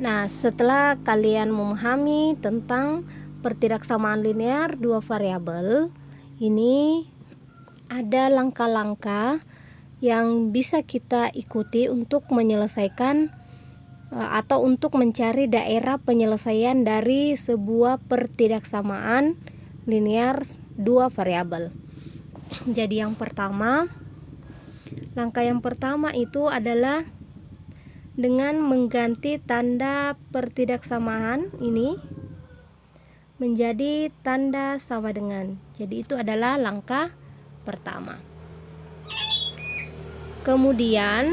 Nah, setelah kalian memahami tentang pertidaksamaan linear dua variabel, ini ada langkah-langkah yang bisa kita ikuti untuk menyelesaikan atau untuk mencari daerah penyelesaian dari sebuah pertidaksamaan linear dua variabel. Jadi langkah yang pertama itu adalah dengan mengganti tanda pertidaksamaan ini menjadi tanda sama dengan. Jadi itu adalah langkah pertama. Kemudian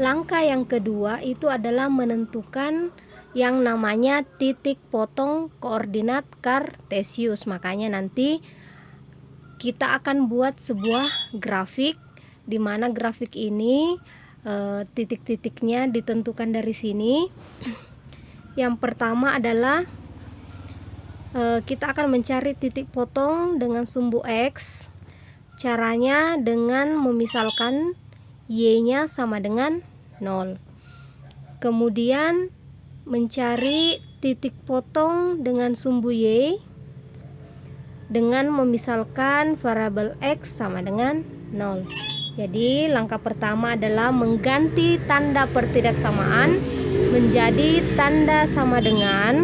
langkah yang kedua itu adalah menentukan yang namanya titik potong koordinat kartesius. Makanya nanti kita akan buat sebuah grafik di mana grafik ini titik-titiknya ditentukan dari sini. Yang pertama adalah kita akan mencari titik potong dengan sumbu X. Caranya dengan memisalkan Y-nya sama dengan 0. Kemudian mencari titik potong dengan sumbu Y dengan memisalkan variabel X sama dengan 0. Jadi langkah pertama adalah mengganti tanda pertidaksamaan menjadi tanda sama dengan,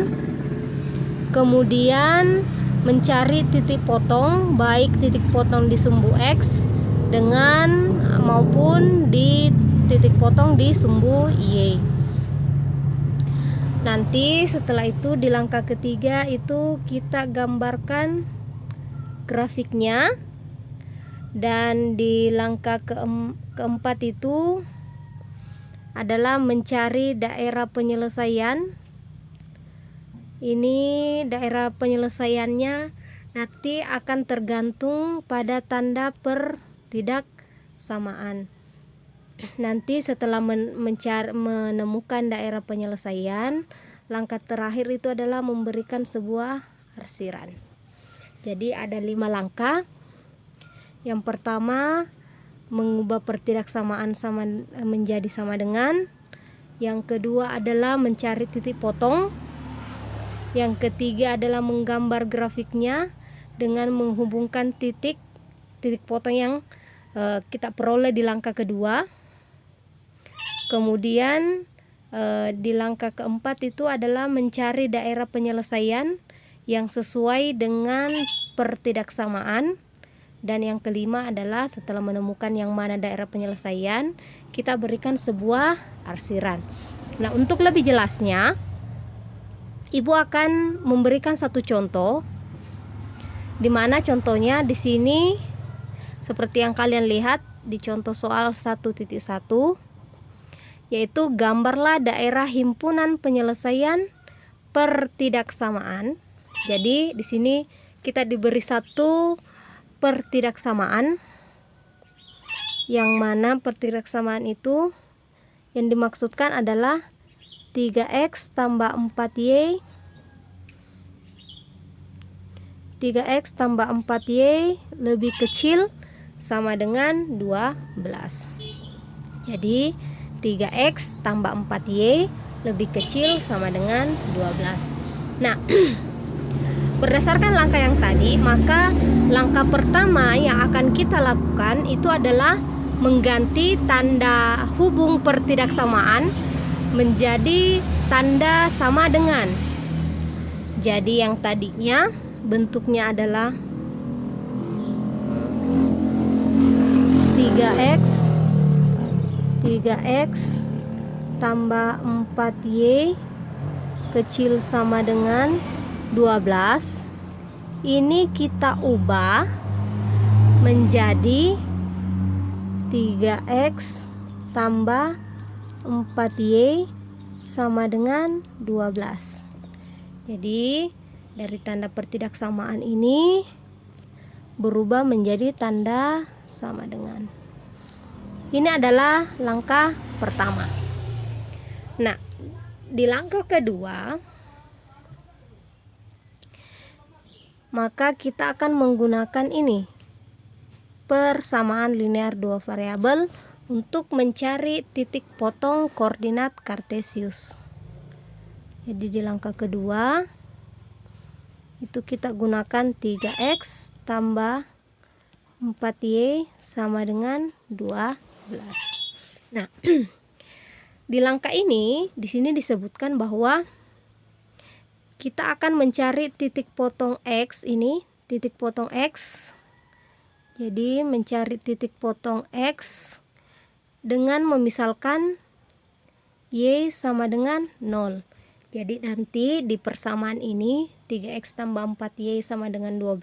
kemudian mencari titik potong, baik titik potong di sumbu X dengan maupun di titik potong di sumbu Y. Nanti setelah itu di langkah ketiga itu kita gambarkan grafiknya. Dan di langkah keempat itu adalah mencari daerah penyelesaian. Ini daerah penyelesaiannya nanti akan tergantung pada tanda pertidaksamaan. Nanti setelah menemukan daerah penyelesaian, langkah terakhir itu adalah memberikan sebuah arsiran. Jadi ada 5 langkah. Yang pertama, mengubah pertidaksamaan menjadi sama dengan. Yang kedua adalah mencari titik potong. Yang ketiga adalah menggambar grafiknya dengan menghubungkan titik potong yang kita peroleh di langkah kedua. Kemudian di langkah keempat itu adalah mencari daerah penyelesaian yang sesuai dengan pertidaksamaan. Dan yang kelima adalah setelah menemukan yang mana daerah penyelesaian, kita berikan sebuah arsiran. Nah, untuk lebih jelasnya, Ibu akan memberikan satu contoh, di mana contohnya di sini seperti yang kalian lihat di contoh soal 1.1, yaitu gambarlah daerah himpunan penyelesaian pertidaksamaan. Jadi di sini kita diberi satu pertidaksamaan, yang mana pertidaksamaan itu yang dimaksudkan adalah 3x tambah 4y 4y lebih kecil sama dengan 12. Jadi 3x tambah 4y lebih kecil sama dengan 12. Nah, berdasarkan langkah yang tadi, maka langkah pertama yang akan kita lakukan itu adalah mengganti tanda hubung pertidaksamaan menjadi tanda sama dengan. Jadi yang tadinya bentuknya adalah 3x tambah 4y kecil sama dengan 12. Ini kita ubah menjadi 3x tambah 4y sama dengan 12. Jadi dari tanda pertidaksamaan ini berubah menjadi tanda sama dengan. Ini adalah langkah pertama. Nah, di langkah kedua, maka kita akan menggunakan ini, persamaan linear dua variabel, untuk mencari titik potong koordinat kartesius. Jadi di langkah kedua itu kita gunakan 3x tambah 4y sama dengan 12. Nah, di langkah ini di sini disebutkan bahwa kita akan mencari titik potong x ini, titik potong x. Jadi mencari titik potong X dengan memisalkan Y sama dengan 0. Jadi nanti di persamaan ini 3X tambah 4Y sama dengan 12,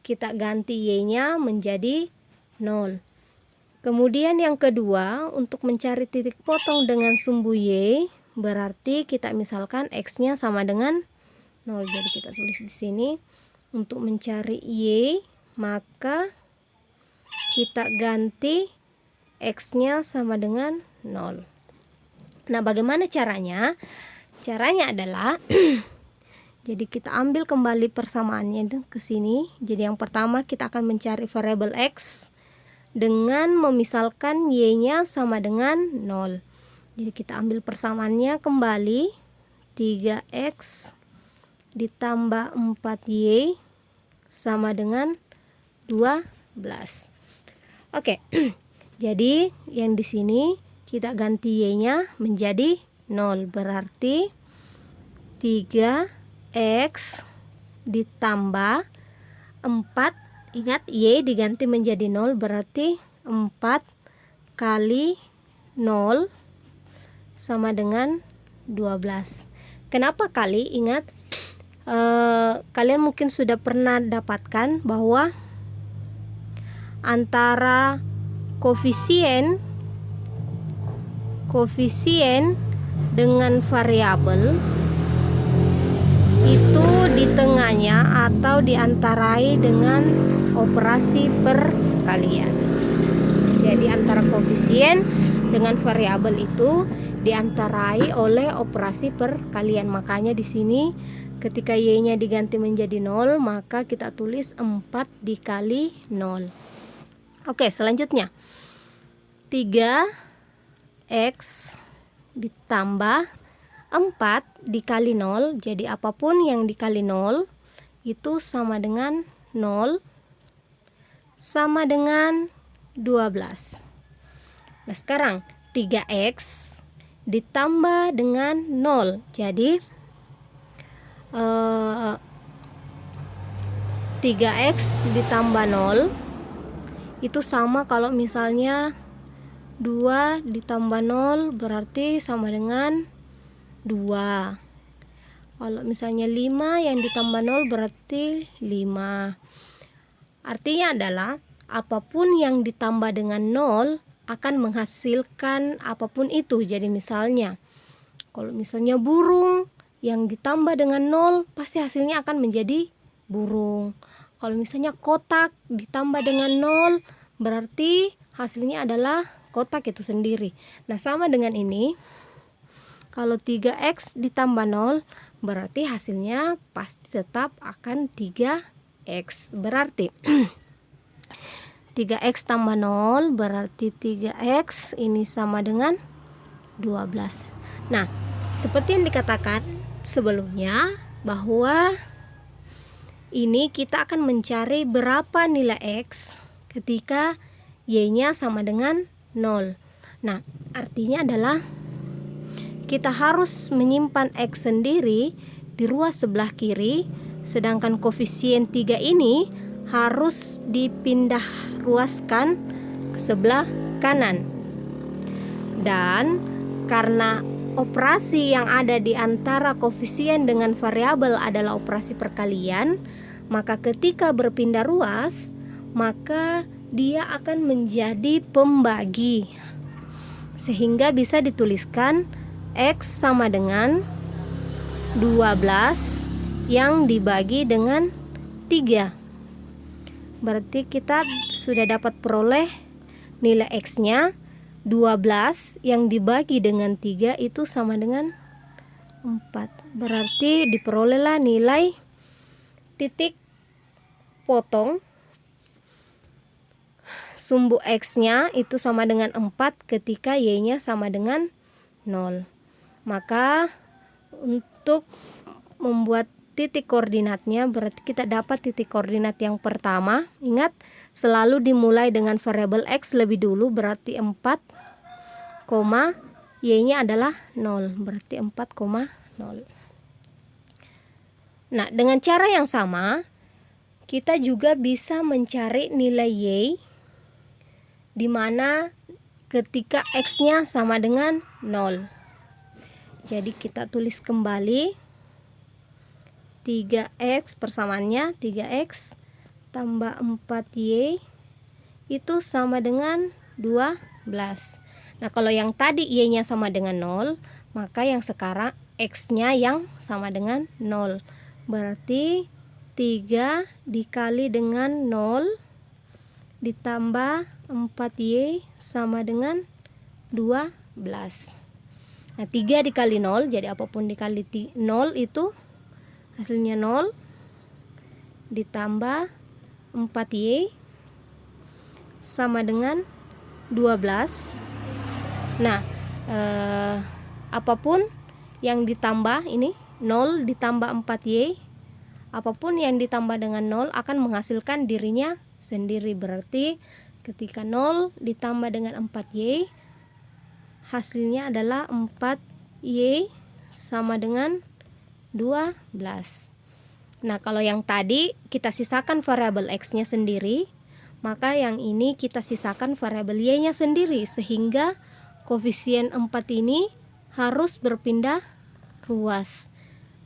kita ganti Y-nya menjadi 0. Kemudian yang kedua, untuk mencari titik potong dengan sumbu Y, berarti kita misalkan X-nya sama dengan 0. Jadi kita tulis di sini, untuk mencari Y maka kita ganti X-nya sama dengan 0. Nah, bagaimana caranya? Caranya adalah jadi kita ambil kembali persamaannya ke sini. Jadi yang pertama kita akan mencari variabel X dengan memisalkan Y-nya sama dengan 0. Jadi kita ambil persamaannya kembali, 3X ditambah 4Y sama dengan 12. Oke. Jadi yang di sini kita ganti Y-nya menjadi 0, berarti 3X ditambah 4, ingat Y diganti menjadi 0, berarti 4 kali 0 sama dengan 12. Kenapa kali? Ingat, kalian mungkin sudah pernah dapatkan bahwa antara koefisien dengan variabel itu di tengahnya atau diantarai dengan operasi perkalian. Jadi antara koefisien dengan variabel itu diantarai oleh operasi perkalian. Makanya di sini ketika Y-nya diganti menjadi 0, maka kita tulis 4 dikali 0. Oke, selanjutnya 3X ditambah 4 dikali 0. Jadi apapun yang dikali 0 itu sama dengan 0 sama dengan 12. Nah, sekarang 3X ditambah dengan 0. Jadi 3X ditambah 0 itu sama kalau misalnya 2 ditambah 0 berarti sama dengan 2. Kalau misalnya 5 yang ditambah 0 berarti 5. Artinya adalah apapun yang ditambah dengan 0 akan menghasilkan apapun itu. Jadi misalnya kalau misalnya burung yang ditambah dengan 0 pasti hasilnya akan menjadi burung. Kalau misalnya kotak ditambah dengan 0 berarti hasilnya adalah kotak itu sendiri. Nah, sama dengan ini. Kalau 3X ditambah 0 berarti hasilnya pasti tetap akan 3X. Berarti 3X tambah 0 berarti 3X ini sama dengan 12. Nah, seperti yang dikatakan sebelumnya bahwa ini kita akan mencari berapa nilai X ketika Y-nya sama dengan 0. Nah, artinya adalah kita harus menyimpan X sendiri di ruas sebelah kiri, sedangkan koefisien 3 ini harus dipindah ruaskan ke sebelah kanan. Dan karena operasi yang ada di antara koefisien dengan variabel adalah operasi perkalian, maka ketika berpindah ruas, maka dia akan menjadi pembagi. Sehingga bisa dituliskan X sama dengan 12 yang dibagi dengan 3. Berarti kita sudah dapat peroleh nilai X-nya 12 yang dibagi dengan 3 itu sama dengan 4. Berarti diperolehlah nilai titik potong sumbu X-nya itu sama dengan 4 ketika Y-nya sama dengan 0. Maka untuk membuat titik koordinatnya, berarti kita dapat titik koordinat yang pertama. Ingat, selalu dimulai dengan variabel X lebih dulu, berarti 4, Y-nya adalah 0, berarti 4,0. Nah, dengan cara yang sama, kita juga bisa mencari nilai Y di mana ketika X-nya sama dengan 0. Jadi kita tulis kembali 3X, persamaannya 3X tambah 4Y itu sama dengan 12. Nah, kalau yang tadi Y-nya sama dengan 0, maka yang sekarang X-nya yang sama dengan 0. Berarti 3 dikali dengan 0 ditambah 4Y sama dengan 12. Nah, 3 dikali 0, jadi apapun dikali 0 itu hasilnya 0, ditambah 4Y sama dengan 12. Nah, apapun yang ditambah ini, 0 ditambah 4Y, apapun yang ditambah dengan 0 akan menghasilkan dirinya sendiri. Berarti ketika 0 ditambah dengan 4Y, hasilnya adalah 4Y sama dengan 12. Nah, kalau yang tadi kita sisakan variabel X-nya sendiri, maka yang ini kita sisakan variabel Y-nya sendiri, sehingga koefisien 4 ini harus berpindah ruas.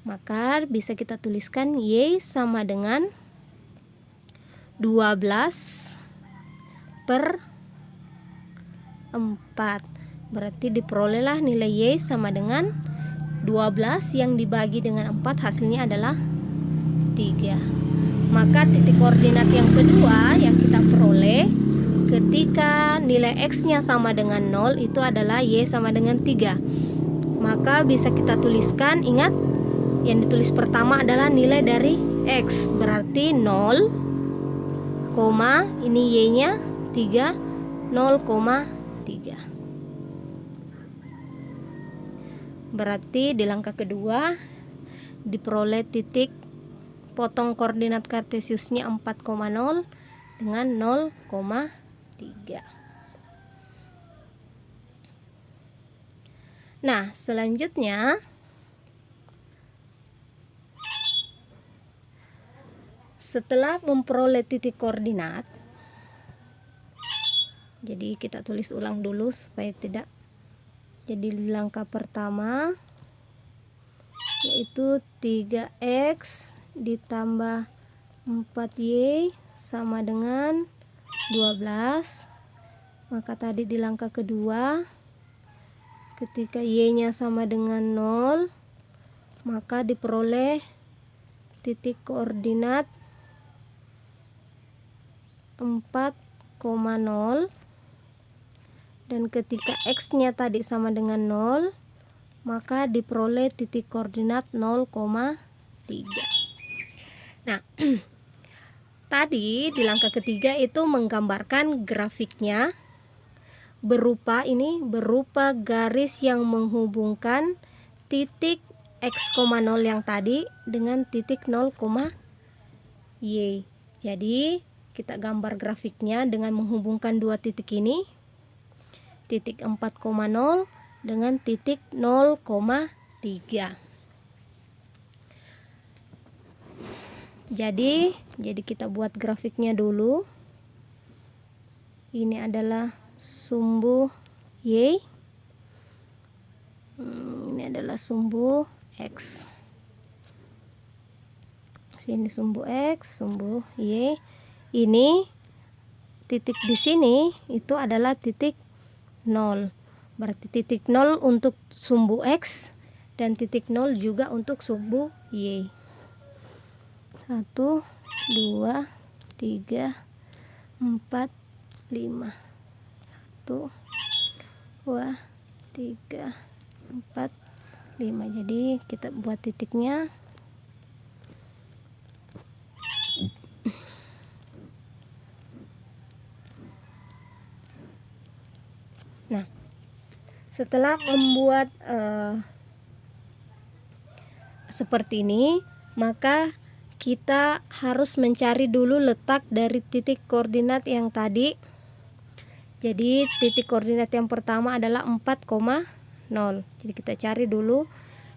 Maka bisa kita tuliskan Y sama dengan 12 per 4. Berarti diperolehlah nilai Y sama dengan 12 yang dibagi dengan 4, hasilnya adalah 3. Maka titik koordinat yang kedua yang kita peroleh ketika nilai X-nya sama dengan 0 itu adalah Y sama dengan 3. Maka bisa kita tuliskan, ingat yang ditulis pertama adalah nilai dari X, berarti 0, ini Y-nya 3, 0,3. Berarti di langkah kedua diperoleh titik potong koordinat kartesiusnya 4,0 dengan 0,3. Nah, selanjutnya setelah memperoleh titik koordinat, jadi kita tulis ulang dulu supaya tidak. Jadi langkah pertama yaitu 3X ditambah 4Y sama dengan 12. Maka tadi di langkah kedua ketika Y-nya sama dengan 0, maka diperoleh titik koordinat 4,0. Dan ketika X-nya tadi sama dengan 0, maka diperoleh titik koordinat 0,3. Nah, tadi di langkah ketiga itu menggambarkan grafiknya berupa garis yang menghubungkan titik X,0 yang tadi dengan titik 0,Y. Jadi kita gambar grafiknya dengan menghubungkan dua titik ini, titik 4,0 dengan titik 0,3. Jadi kita buat grafiknya dulu. Ini adalah sumbu Y, ini adalah sumbu X. Sini sumbu X, sumbu Y. Ini titik di sini itu adalah titik 0. Berarti titik 0 untuk sumbu X dan titik 0 juga untuk sumbu Y. 1, 2, 3, 4, 5. 1, 2, 3, 4, 5. Jadi kita buat titiknya. Nah, setelah membuat seperti ini, maka kita harus mencari dulu letak dari titik koordinat yang tadi. Jadi titik koordinat yang pertama adalah 4,0. Jadi kita cari dulu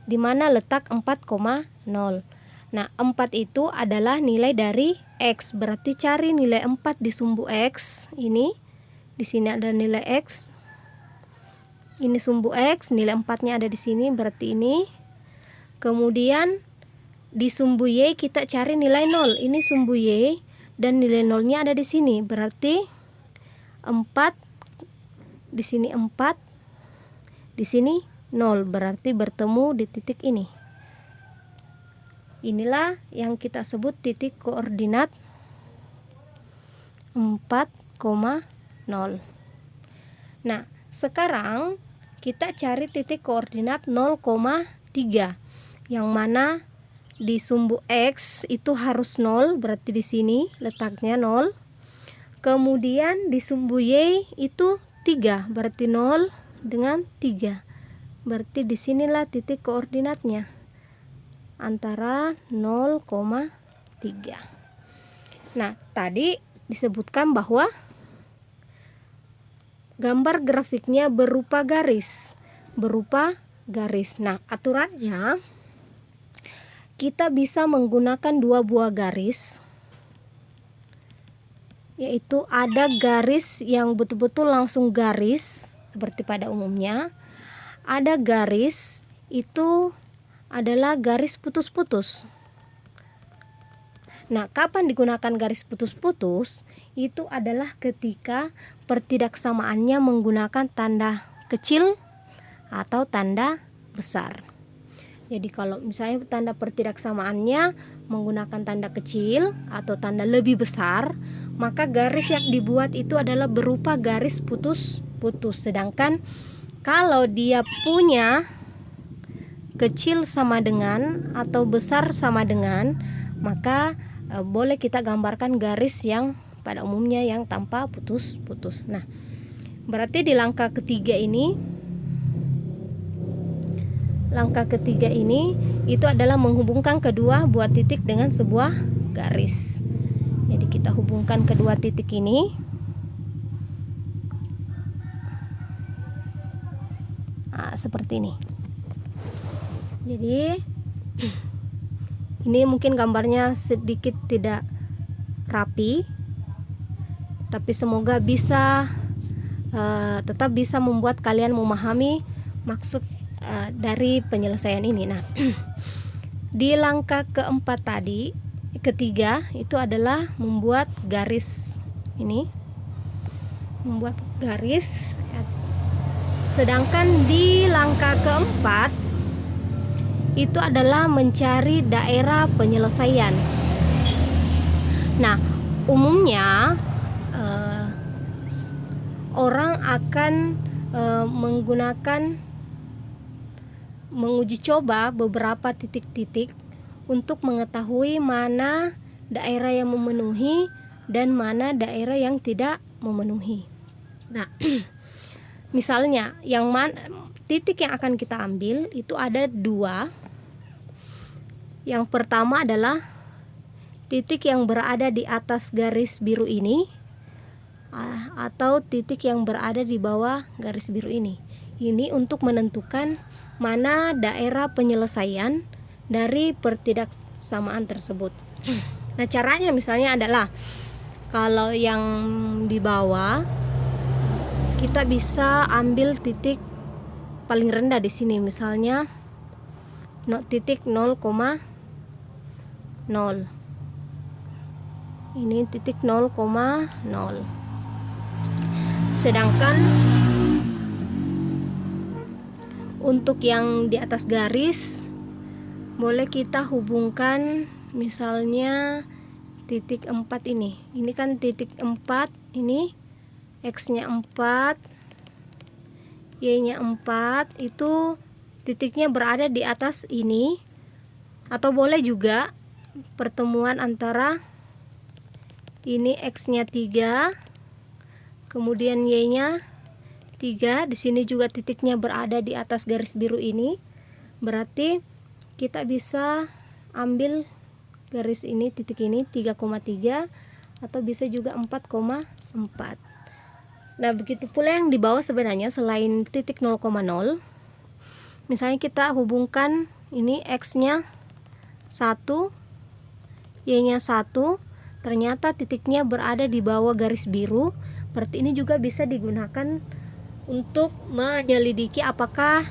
di mana letak 4,0. Nah, 4 itu adalah nilai dari X. Berarti cari nilai 4 di sumbu X. Ini di sini ada nilai X. Ini sumbu X, nilai 4-nya ada di sini, berarti ini. Kemudian di sumbu Y kita cari nilai 0. Ini sumbu Y dan nilai 0-nya ada di sini. Berarti 4 di sini 4, di sini 0. Berarti bertemu di titik ini. Inilah yang kita sebut titik koordinat 4,0. Nah, sekarang kita cari titik koordinat 0,3, yang mana di sumbu X itu harus 0, berarti di sini letaknya 0. Kemudian di sumbu Y itu 3, berarti 0 dengan 3. Berarti disinilah titik koordinatnya antara 0,3. Nah, tadi disebutkan bahwa gambar grafiknya berupa garis. Nah, aturannya kita bisa menggunakan 2 buah garis, yaitu ada garis yang betul-betul langsung garis seperti pada umumnya. Ada garis itu adalah garis putus-putus. Nah, kapan digunakan garis putus-putus? Itu adalah ketika pertidaksamaannya menggunakan tanda kecil atau tanda besar. Jadi kalau misalnya tanda pertidaksamaannya menggunakan tanda kecil atau tanda lebih besar, maka garis yang dibuat itu adalah berupa garis putus-putus. Sedangkan kalau dia punya kecil sama dengan atau besar sama dengan, maka boleh kita gambarkan garis yang pada umumnya yang tanpa putus-putus. Nah, berarti di langkah ketiga ini itu adalah menghubungkan kedua buah titik dengan sebuah garis. Jadi kita hubungkan kedua titik ini. Nah, seperti ini. Jadi ini mungkin gambarnya sedikit tidak rapi, tapi semoga bisa tetap bisa membuat kalian memahami maksud dari penyelesaian ini. Nah, di langkah keempat tadi, ketiga itu adalah membuat garis ini, membuat garis. Sedangkan di langkah keempat itu adalah mencari daerah penyelesaian. Nah, umumnya orang akan menguji coba beberapa titik-titik untuk mengetahui mana daerah yang memenuhi dan mana daerah yang tidak memenuhi. Nah, misalnya titik yang akan kita ambil itu ada 2. Yang pertama adalah titik yang berada di atas garis biru ini atau titik yang berada di bawah garis biru ini. Ini untuk menentukan mana daerah penyelesaian dari pertidaksamaan tersebut. Nah, caranya misalnya adalah kalau yang di bawah kita bisa ambil titik paling rendah di sini, misalnya titik 0,0. Ini titik 0,0. Sedangkan untuk yang di atas garis boleh kita hubungkan, misalnya titik 4 ini. Ini kan titik 4, ini X-nya 4, Y-nya 4, itu titiknya berada di atas ini. Atau boleh juga pertemuan antara ini X-nya 3, kemudian Y-nya 3. Di sini juga titiknya berada di atas garis biru ini. Berarti kita bisa ambil garis ini, titik ini 3,3 atau bisa juga 4,4. Nah, begitu pula yang di bawah sebenarnya selain titik 0,0. Misalnya kita hubungkan ini X-nya 1, Y-nya 1, ternyata titiknya berada di bawah garis biru. Berarti ini juga bisa digunakan untuk menyelidiki apakah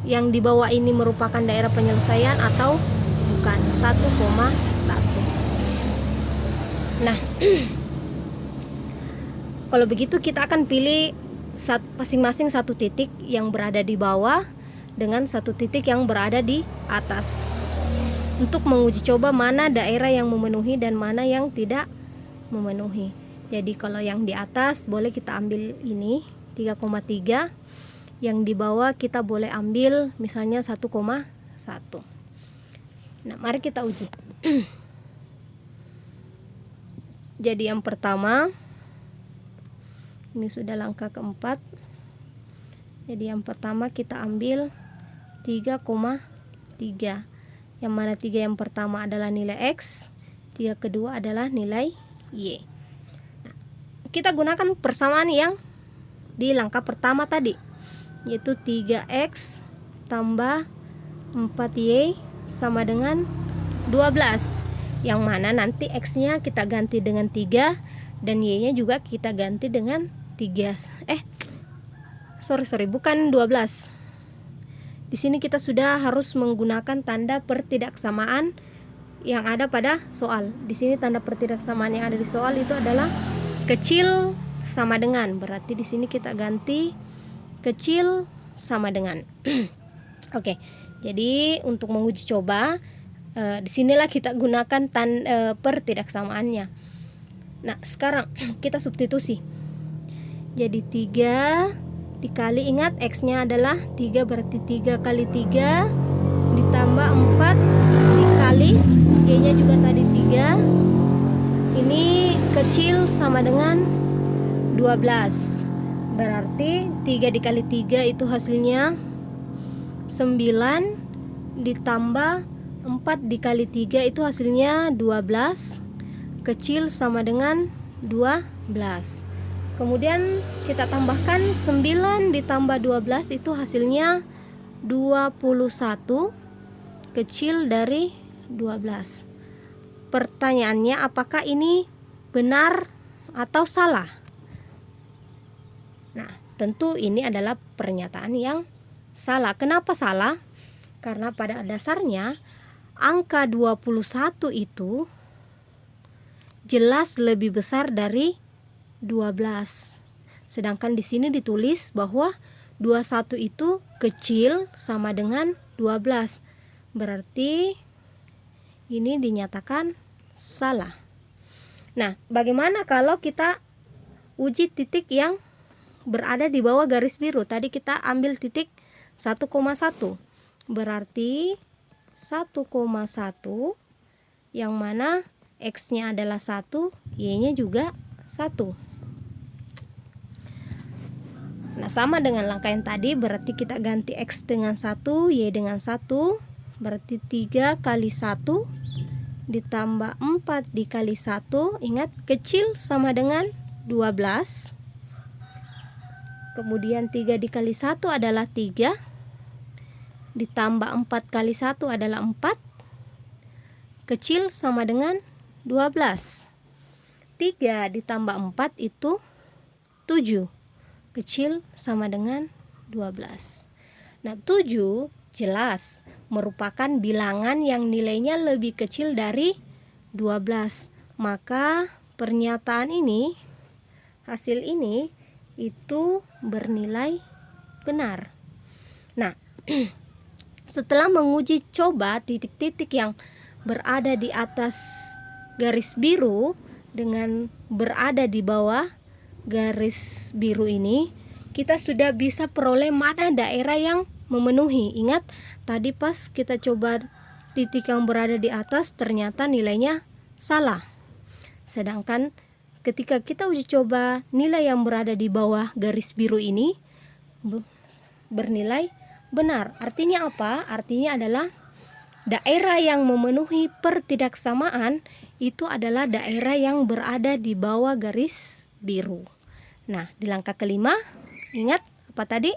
yang di bawah ini merupakan daerah penyelesaian atau bukan. 1,1. Nah, kalau begitu kita akan pilih masing-masing satu titik yang berada di bawah dengan satu titik yang berada di atas untuk menguji coba mana daerah yang memenuhi dan mana yang tidak memenuhi. Jadi kalau yang di atas boleh kita ambil ini 3,3, yang di bawah kita boleh ambil misalnya 1,1. Nah, mari kita uji. Jadi yang pertama, ini sudah langkah keempat. Jadi yang pertama kita ambil 3,3. Yang mana 3 yang pertama adalah nilai X, 3 kedua adalah nilai Y. Nah, kita gunakan persamaan yang di langkah pertama tadi, yaitu 3X tambah 4Y sama dengan 12. Yang mana nanti X-nya kita ganti dengan 3 dan Y-nya juga kita ganti dengan 3. Bukan 12. Di sini kita sudah harus menggunakan tanda pertidaksamaan yang ada pada soal. Di sini tanda pertidaksamaan yang ada di soal itu adalah kecil sama dengan. Berarti di sini kita ganti kecil sama dengan. Oke. Jadi untuk menguji coba, disinilah kita gunakan pertidaksamaannya. Nah, sekarang kita substitusi. Jadi 3 dikali, ingat X-nya adalah 3, berarti 3 kali 3 ditambah 4 dikali Y-nya juga tadi 3. Ini kecil sama dengan 12. Berarti 3 dikali 3 itu hasilnya 9 ditambah 4 dikali 3 itu hasilnya 12, kecil sama dengan 12. Kemudian kita tambahkan 9 ditambah 12 itu hasilnya 21, kecil dari 12. Pertanyaannya, apakah ini benar atau salah? Nah, tentu ini adalah pernyataan yang salah. Kenapa salah? Karena pada dasarnya angka 21 itu jelas lebih besar dari 12. Sedangkan di sini ditulis bahwa 21 itu kecil sama dengan 12. Berarti ini dinyatakan salah. Nah, bagaimana kalau kita uji titik yang berada di bawah garis biru? Tadi kita ambil titik 1,1. Berarti 1,1 yang mana X-nya adalah 1, Y-nya juga 1. Nah, sama dengan langkah yang tadi, berarti kita ganti X dengan 1, Y dengan 1. Berarti 3 kali 1 ditambah 4 dikali 1. Ingat, kecil sama dengan 12. Kemudian 3 dikali 1 adalah 3. Ditambah 4 kali 1 adalah 4. Kecil sama dengan 12. 3 ditambah 4 itu 7. Kecil sama dengan 12. Nah, 7 jelas merupakan bilangan yang nilainya lebih kecil dari 12. Maka pernyataan ini, hasil ini itu bernilai benar. Nah, setelah menguji coba titik-titik yang berada di atas garis biru dengan berada di bawah garis biru ini, kita sudah bisa peroleh mana daerah yang memenuhi. Ingat, tadi pas kita coba titik yang berada di atas ternyata nilainya salah. Sedangkan ketika kita uji coba nilai yang berada di bawah garis biru ini bernilai benar. Artinya apa? Artinya adalah daerah yang memenuhi pertidaksamaan itu adalah daerah yang berada di bawah garis biru. Nah, di langkah kelima, ingat apa tadi?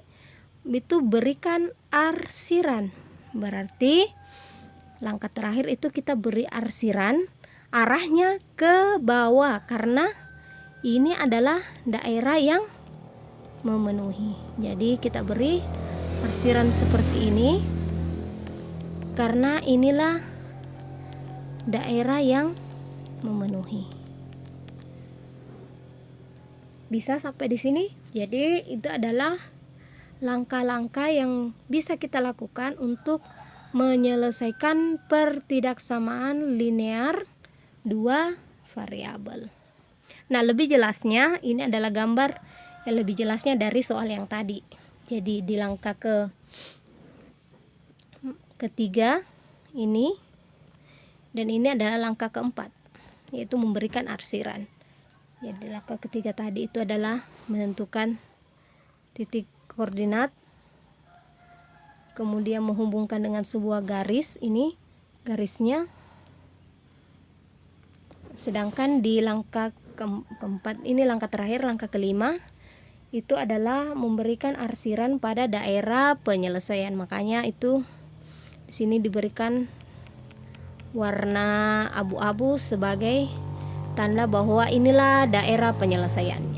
Itu berikan arsiran. Berarti langkah terakhir itu kita beri arsiran, arahnya ke bawah karena ini adalah daerah yang memenuhi. Jadi kita beri arsiran seperti ini karena inilah daerah yang memenuhi. Bisa sampai di sini? Jadi itu adalah langkah-langkah yang bisa kita lakukan untuk menyelesaikan pertidaksamaan linear dua variabel. Nah, lebih jelasnya ini adalah gambar yang lebih jelasnya dari soal yang tadi. Jadi di langkah ketiga ini, dan ini adalah langkah keempat, yaitu memberikan arsiran. Jadi langkah ketiga tadi itu adalah menentukan titik koordinat, kemudian menghubungkan dengan sebuah garis, ini garisnya. Sedangkan di langkah keempat, ini langkah terakhir, langkah kelima, itu adalah memberikan arsiran pada daerah penyelesaian. Makanya itu di sini diberikan warna abu-abu sebagai tanda bahwa inilah daerah penyelesaiannya.